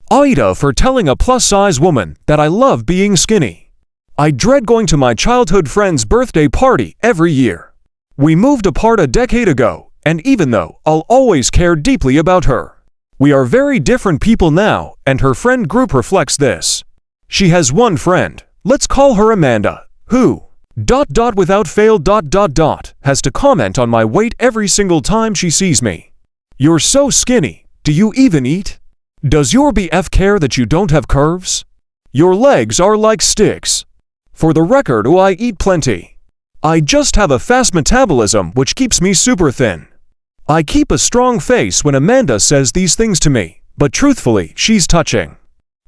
Aida for telling a plus-size woman that I love being skinny. I dread going to my childhood friend's birthday party every year. We moved apart a decade ago, and even though I'll always care deeply about her, we are very different people now, and her friend group reflects this. She has one friend, let's call her Amanda, who, without fail, has to comment on my weight every single time she sees me. You're so skinny, do you even eat? Does your BF care that you don't have curves? Your legs are like sticks. For the record, I eat plenty. I just have a fast metabolism which keeps me super thin. I keep a strong face when Amanda says these things to me, but truthfully, she's touching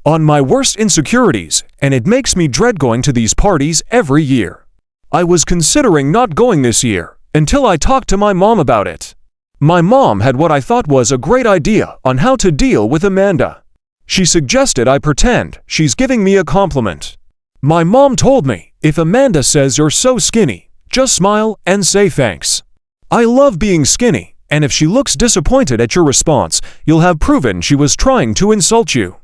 on my worst insecurities, and it makes me dread going to these parties every year. I was considering not going this year, until I talked to my mom about it. My mom had what I thought was a great idea on how to deal with Amanda. She suggested I pretend she's giving me a compliment. My mom told me, if Amanda says you're so skinny, just smile and say thanks. I love being skinny, and if she looks disappointed at your response, you'll have proven she was trying to insult you.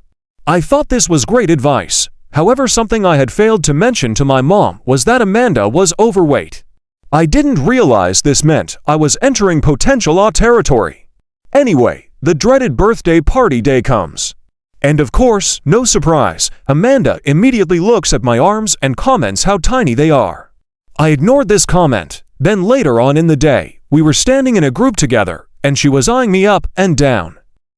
I thought this was great advice. However, something I had failed to mention to my mom was that Amanda was overweight. I didn't realize this meant I was entering potential territory. Anyway, the dreaded birthday party day comes. And of course, no surprise, Amanda immediately looks at my arms and comments how tiny they are. I ignored this comment. Then later on in the day, we were standing in a group together, and she was eyeing me up and down.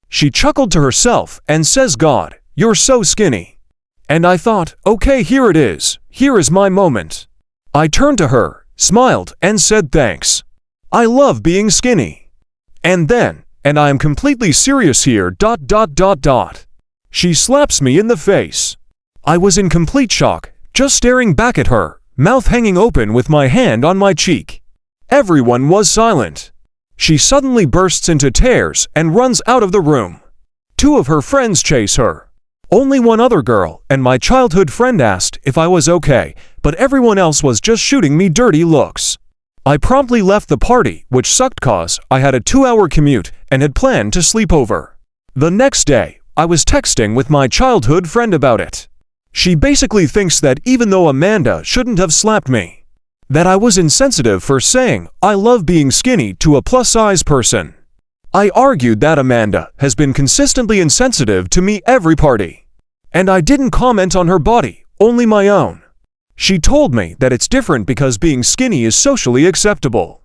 She chuckled to herself and says, "God, you're so skinny." And I thought, okay, here it is. Here is my moment. I turned to her, smiled, and said thanks. I love being skinny. And then, and I am completely serious here, she slaps me in the face. I was in complete shock, just staring back at her, mouth hanging open with my hand on my cheek. Everyone was silent. She suddenly bursts into tears and runs out of the room. Two of her friends chase her. Only one other girl and my childhood friend asked if I was okay, but everyone else was just shooting me dirty looks. I promptly left the party, which sucked cause I had a 2-hour commute and had planned to sleep over. The next day, I was texting with my childhood friend about it. She basically thinks that even though Amanda shouldn't have slapped me, that I was insensitive for saying I love being skinny to a plus-size person. I argued that Amanda has been consistently insensitive to me every party. And I didn't comment on her body, only my own. She told me that it's different because being skinny is socially acceptable.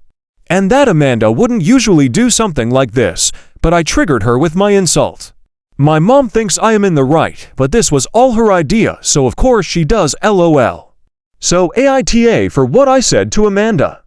And that Amanda wouldn't usually do something like this, but I triggered her with my insult. My mom thinks I am in the right, but this was all her idea, so of course she does LOL. So AITA for what I said to Amanda.